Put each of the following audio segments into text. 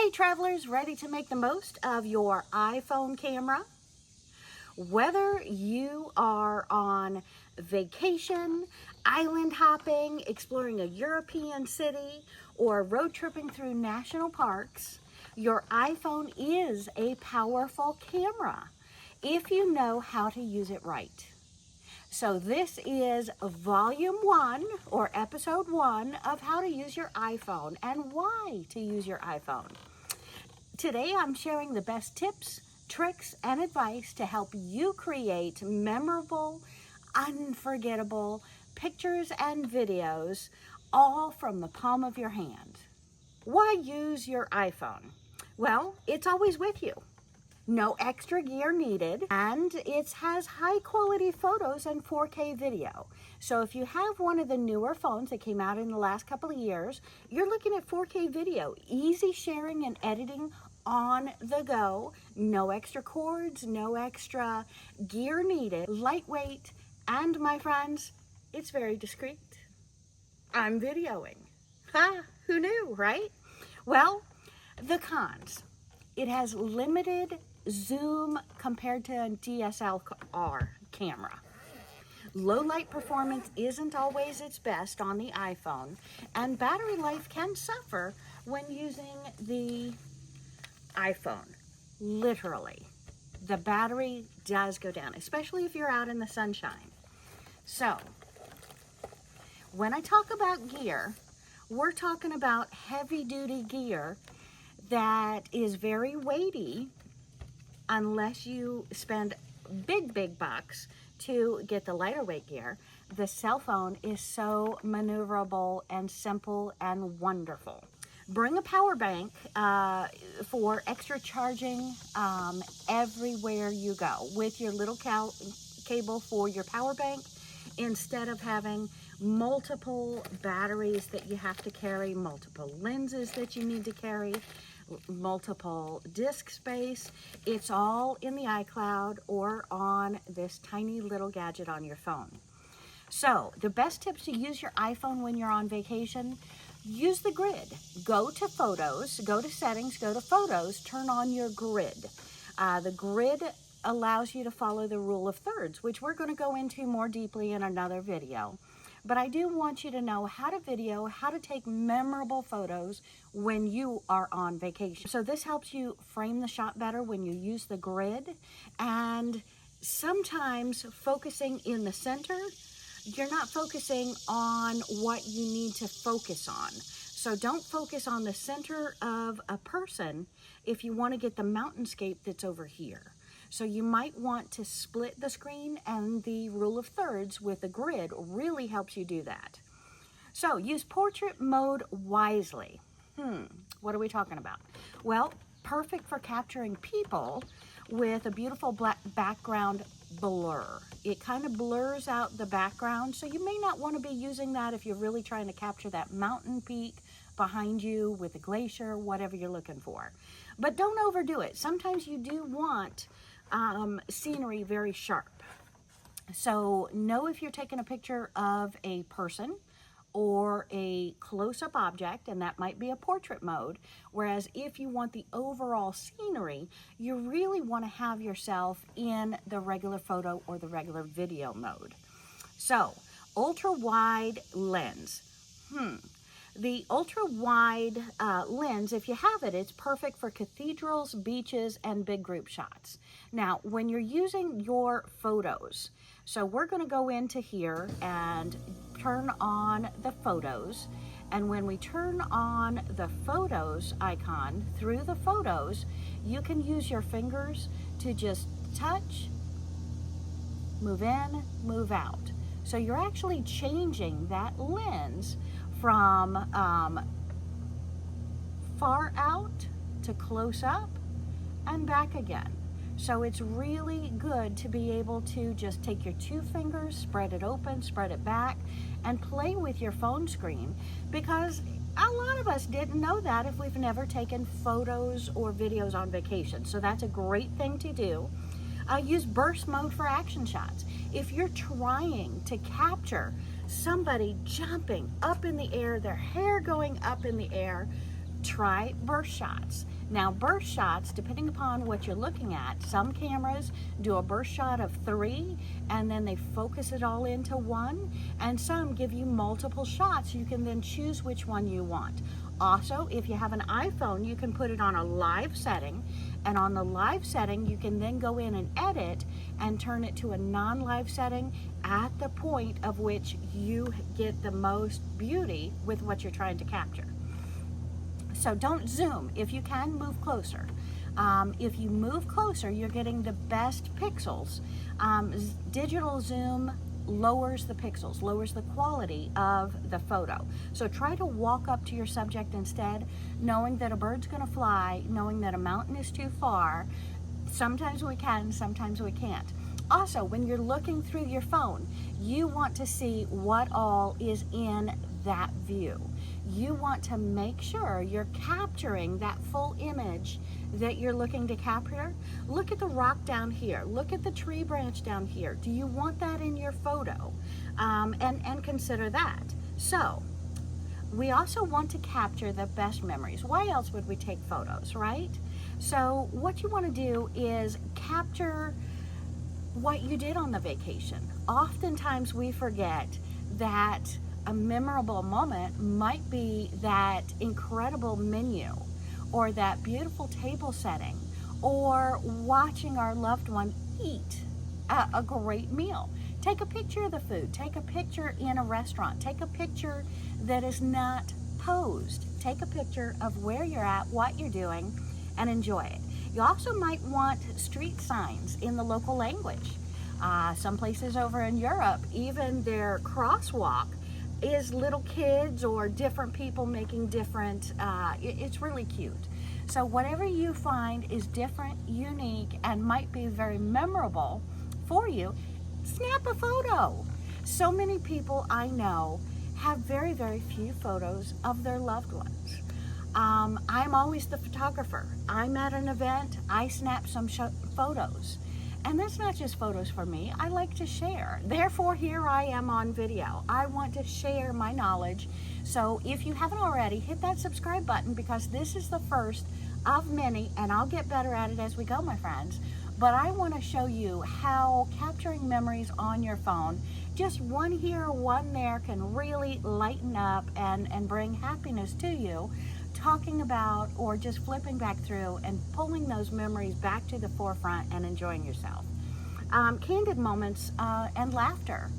Hey travelers, ready to make the most of your iPhone camera? Whether you are on vacation, island hopping, exploring a European city, or road tripping through national parks, your iPhone is a powerful camera if you know how to use it right. So this is volume 1 or episode 1 of how to use your iPhone and why to use your iPhone. Today I'm sharing the best tips, tricks, and advice to help you create memorable, unforgettable pictures and videos all from the palm of your hand. Why use your iPhone? Well, it's always with you. No extra gear needed, and it has high quality photos and 4K video. So if you have one of the newer phones that came out in the last couple of years, you're looking at 4K video, easy sharing and editing on the go, no extra cords, no extra gear needed, lightweight, and my friends, it's very discreet. I'm videoing. Ha, who knew, right? Well, the cons. It has limited zoom compared to a DSLR camera. Low light performance isn't always its best on the iPhone, and battery life can suffer when using the iPhone. Literally, the battery does go down, especially if you're out in the sunshine. So, when I talk about gear, we're talking about heavy-duty gear that is very weighty unless you spend big bucks to get the lighter weight gear. The cell phone is so maneuverable and simple and wonderful. Bring a power bank for extra charging everywhere you go with your little cable for your power bank, instead of having multiple batteries that you have to carry, multiple lenses that you need to carry, multiple disk space. It's all in the iCloud or on this tiny little gadget on your phone. So the best tips to use your iPhone when you're on vacation: use the grid. Go to photos, go to settings, go to photos, turn on your grid. The grid allows you to follow the rule of thirds, which we're going to go into more deeply in another video. But I do want you to know how to video, how to take memorable photos when you are on vacation. So this helps you frame the shot better when you use the grid. And sometimes focusing in the center, you're not focusing on what you need to focus on. So don't focus on the center of a person if you want to get the mountainscape that's over here. So you might want to split the screen, and the rule of thirds with the grid really helps you do that. So use portrait mode wisely. What are we talking about? Well, perfect for capturing people with a beautiful black background blur. It kind of blurs out the background, so you may not want to be using that if you're really trying to capture that mountain peak behind you with a glacier, whatever you're looking for. But don't overdo it. Sometimes you do want scenery very sharp. So know if you're taking a picture of a person or a close-up object, and that might be a portrait mode, whereas if you want the overall scenery, you really want to have yourself in the regular photo or the regular video mode. So ultra-wide lens. The ultra-wide lens, if you have it, it's perfect for cathedrals, beaches, and big group shots. Now, when you're using your photos, so we're going to go into here and turn on the photos. And when we turn on the photos icon through the photos, you can use your fingers to just touch, move in, move out. So you're actually changing that lens from far out to close up and back again. So it's really good to be able to just take your two fingers, spread it open, spread it back, and play with your phone screen, because a lot of us didn't know that if we've never taken photos or videos on vacation. So that's a great thing to do. Use burst mode for action shots. If you're trying to capture somebody jumping up in the air, their hair going up in the air, try burst shots. Now, burst shots, depending upon what you're looking at, some cameras do a burst shot of 3 and then they focus it all into one, and some give you multiple shots. You can then choose which one you want. Also, if you have an iPhone, you can put it on a live setting, and on the live setting, you can then go in and edit and turn it to a non-live setting at the point of which you get the most beauty with what you're trying to capture. So don't zoom. If you can, move closer. If you move closer, you're getting the best pixels. Digital zoom lowers the pixels, lowers the quality of the photo. So try to walk up to your subject instead, knowing that a bird's going to fly, knowing that a mountain is too far. Sometimes we can, sometimes we can't. Also, when you're looking through your phone, you want to see what all is in that view. You want to make sure you're capturing that full image that you're looking to capture. Look at the rock down here. Look at the tree branch down here. Do you want that in your photo? And consider that. So, we also want to capture the best memories. Why else would we take photos, right? So, what you want to do is capture what you did on the vacation. Oftentimes we forget that a memorable moment might be that incredible menu, or that beautiful table setting, or watching our loved one eat a great meal. Take a picture of the food. Take a picture in a restaurant. Take a picture that is not posed. Take a picture of where you're at, what you're doing, and enjoy it. You also might want street signs in the local language. Some places over in Europe, even their crosswalk is little kids or different people making different, it's really cute. So whatever you find is different, unique, and might be very memorable for you, snap a photo. So many people I know have very, very few photos of their loved ones. I'm always the photographer. I'm at an event, I snap some photos. And that's not just photos for me. I like to share. Therefore, here I am on video. I want to share my knowledge. So if you haven't already, hit that subscribe button, because this is the first of many, and I'll get better at it as we go, my friends. But I want to show you how capturing memories on your phone, just one here, one there, can really lighten up and bring happiness to you. Talking about, or just flipping back through and pulling those memories back to the forefront and enjoying yourself. Candid moments and laughter.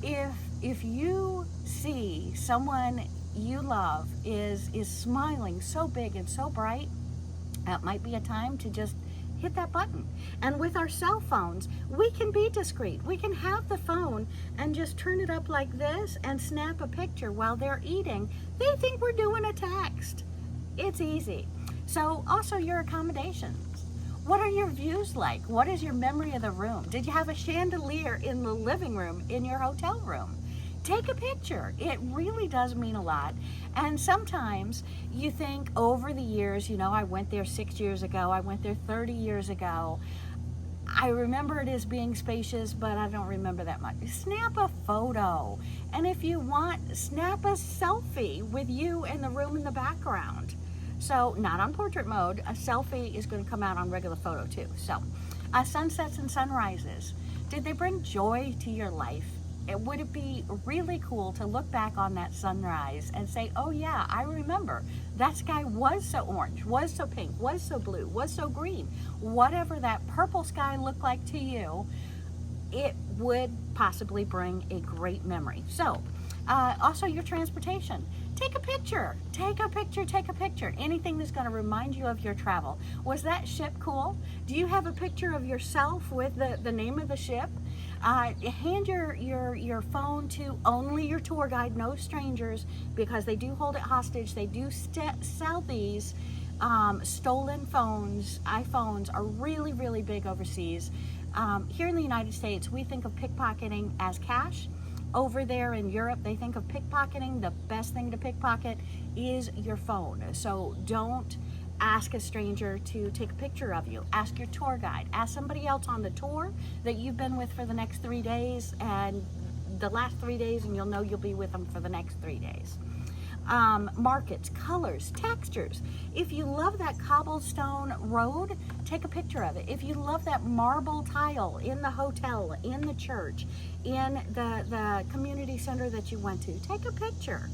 If you see someone you love is smiling so big and so bright, that might be a time to just hit that button. And with our cell phones, we can be discreet. We can have the phone and just turn it up like this and snap a picture while they're eating. They think we're doing a text. It's easy. So also your accommodations. What are your views like? What is your memory of the room? Did you have a chandelier in the living room in your hotel room? Take a picture. It really does mean a lot. And sometimes you think over the years, you know, I went there 6 years ago, I went there 30 years ago. I remember it as being spacious, but I don't remember that much. Snap a photo. And if you want, snap a selfie with you in the room in the background. So not on portrait mode, a selfie is going to come out on regular photo too. So sunsets and sunrises, did they bring joy to your life? Would it be really cool to look back on that sunrise and say, oh yeah, I remember that sky was so orange, was so pink, was so blue, was so green. Whatever that purple sky looked like to you, it would possibly bring a great memory. So also your transportation. Take a picture, take a picture, take a picture. Anything that's going to remind you of your travel. Was that ship cool? Do you have a picture of yourself with the name of the ship? Hand your phone to only your tour guide, no strangers, because they do hold it hostage. They do sell these stolen phones. iPhones are really, really big overseas. Here in the United States, we think of pickpocketing as cash. Over there in Europe, they think of pickpocketing. The best thing to pickpocket is your phone. So don't ask a stranger to take a picture of you. Ask your tour guide. Ask somebody else on the tour that you've been with for the next 3 days, and the last 3 days, and you'll know you'll be with them for the next 3 days. markets, colors, textures. If you love that cobblestone road, take a picture of it. If you love that marble tile in the hotel, in the church, in the community center that you went to, take a picture.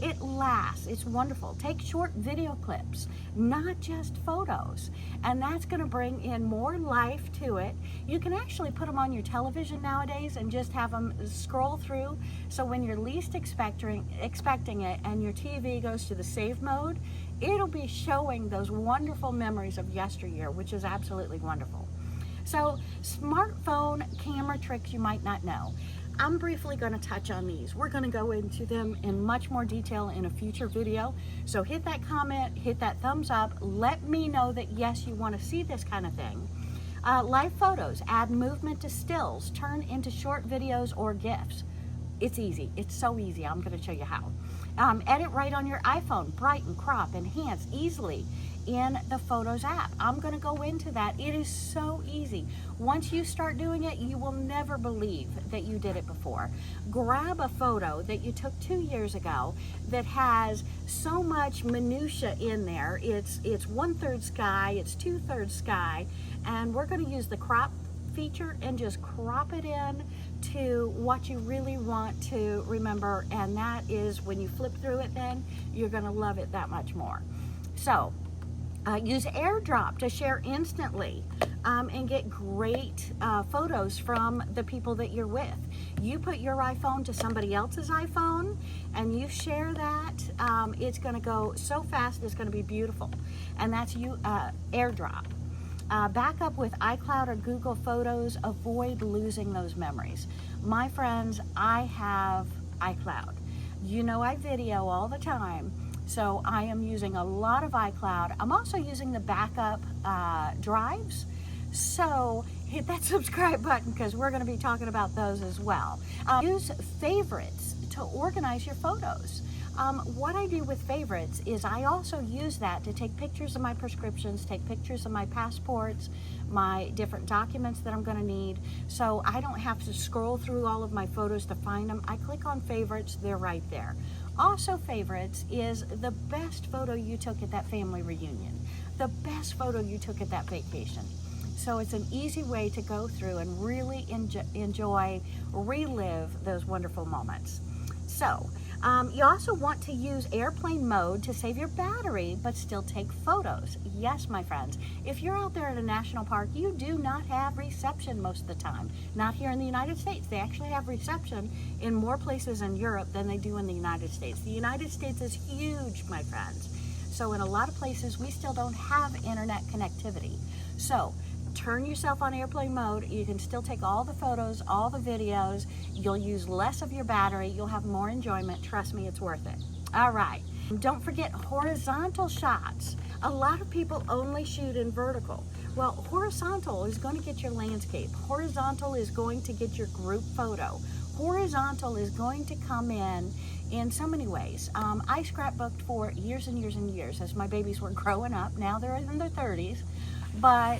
It lasts. It's wonderful. Take short video clips, not just photos. And that's going to bring in more life to it. You can actually put them on your television nowadays and just have them scroll through. So when you're least expecting it and your TV goes to the save mode, it'll be showing those wonderful memories of yesteryear, which is absolutely wonderful. So smartphone camera tricks you might not know. I'm briefly going to touch on these. We're going to go into them in much more detail in a future video. So hit that comment, hit that thumbs up. Let me know that yes, you want to see this kind of thing. Live photos, add movement to stills, turn into short videos or GIFs. It's easy. It's so easy. I'm going to show you how. Edit right on your iPhone, brighten, crop, enhance easily in the Photos app. I'm going to go into that. It is so easy. Once you start doing it, you will never believe that you did it before. Grab a photo that you took 2 years ago that has so much minutia in there. It's 1/3 sky, it's 2/3 sky, and we're going to use the crop feature and just crop it in to what you really want to remember, and that is when you flip through it, then you're going to love it that much more. So use AirDrop to share instantly and get great photos from the people that you're with. You put your iPhone to somebody else's iPhone and you share that, it's going to go so fast, it's going to be beautiful. And that's AirDrop. Back up with iCloud or Google Photos. Avoid losing those memories. My friends, I have iCloud. You know I video all the time, so I am using a lot of iCloud. I'm also using the backup drives. So hit that subscribe button because we're going to be talking about those as well. Use favorites to organize your photos. What I do with favorites is I also use that to take pictures of my prescriptions, take pictures of my passports, my different documents that I'm going to need, so I don't have to scroll through all of my photos to find them. I click on favorites, they're right there. Also, favorites is the best photo you took at that family reunion, the best photo you took at that vacation. So it's an easy way to go through and really enjoy, relive those wonderful moments. So you also want to use airplane mode to save your battery, but still take photos. Yes, my friends, if you're out there at a national park, you do not have reception most of the time. Not here in the United States. They actually have reception in more places in Europe than they do in the United States. The United States is huge, my friends. So in a lot of places, we still don't have internet connectivity. So turn yourself on airplane mode. You can still take all the photos, all the videos. You'll use less of your battery. You'll have more enjoyment. Trust me, it's worth it. All right. Don't forget horizontal shots. A lot of people only shoot in vertical. Well, horizontal is going to get your landscape. Horizontal is going to get your group photo. Horizontal is going to come in so many ways. I scrapbooked for years and years and years as my babies were growing up. Now they're in their 30s. But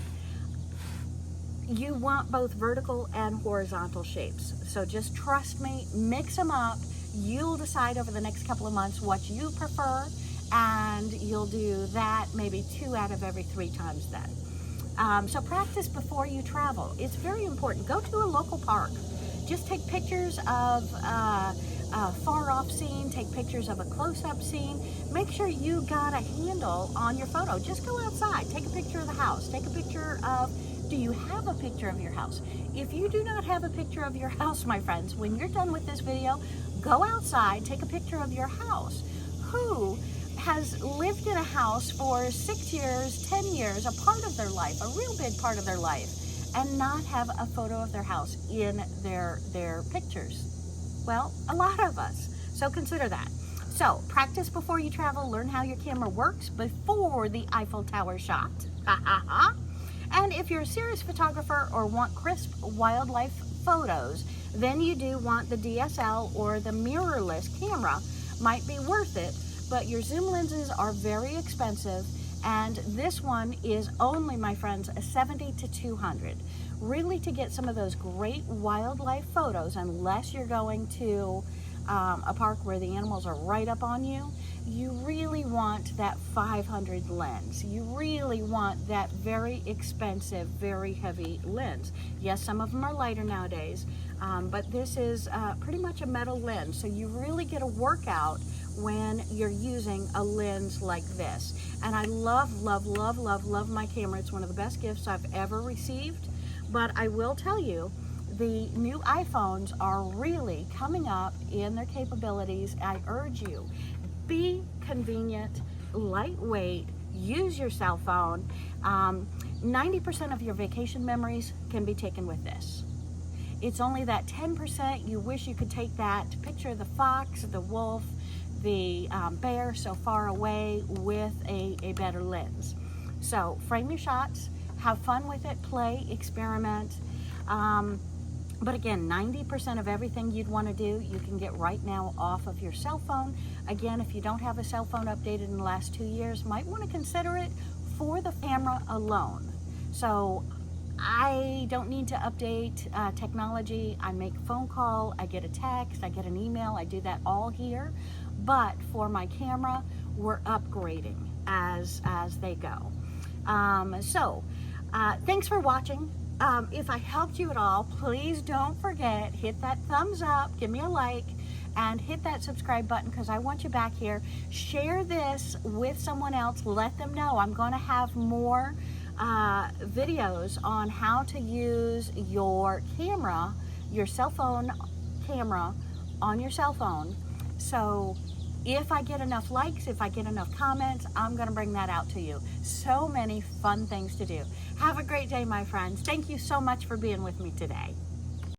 you want both vertical and horizontal shapes. So just trust me, mix them up. You'll decide over the next couple of months what you prefer, and you'll do that maybe 2 out of every 3 times then. So practice before you travel. It's very important. Go to a local park. Just take pictures of a far off scene, take pictures of a close-up scene. Make sure you got a handle on your photo. Just go outside, take a picture of the house, take a picture of, do you have a picture of your house? If you do not have a picture of your house, my friends, when you're done with this video, go outside, take a picture of your house. Who has lived in a house for 6 years, 10 years, a part of their life, a real big part of their life, and not have a photo of their house in their pictures? Well, a lot of us. So consider that. So practice before you travel. Learn how your camera works before the Eiffel Tower shot. And if you're a serious photographer or want crisp wildlife photos, then you do want the DSL or the mirrorless camera. Might be worth it, but your zoom lenses are very expensive, and this one is only, my friends, a 70 to 200. Really, to get some of those great wildlife photos, unless you're going to a park where the animals are right up on you, you really want that 500 lens. You really want that very expensive, very heavy lens. Yes, some of them are lighter nowadays, but this is pretty much a metal lens. So you really get a workout when you're using a lens like this. And I love, love, love, love, love my camera. It's one of the best gifts I've ever received. But I will tell you, the new iPhones are really coming up in their capabilities. I urge you, be convenient, lightweight, use your cell phone. 90% of your vacation memories can be taken with this. It's only that 10% you wish you could take that to picture the fox, the wolf, the bear so far away with a better lens. So frame your shots, have fun with it, play, experiment. But again, 90% of everything you'd want to do, you can get right now off of your cell phone. Again, if you don't have a cell phone updated in the last 2 years, might want to consider it for the camera alone. So I don't need to update technology. I make a phone call, I get a text, I get an email, I do that all here. But for my camera, we're upgrading as they go. Thanks for watching. If I helped you at all, please don't forget, hit that thumbs up, give me a like, and hit that subscribe button because I want you back here. Share this with someone else. Let them know. I'm going to have more videos on how to use your camera, your cell phone camera on your cell phone. So if I get enough likes, if I get enough comments, I'm going to bring that out to you. So many fun things to do. Have a great day, my friends. Thank you so much for being with me today.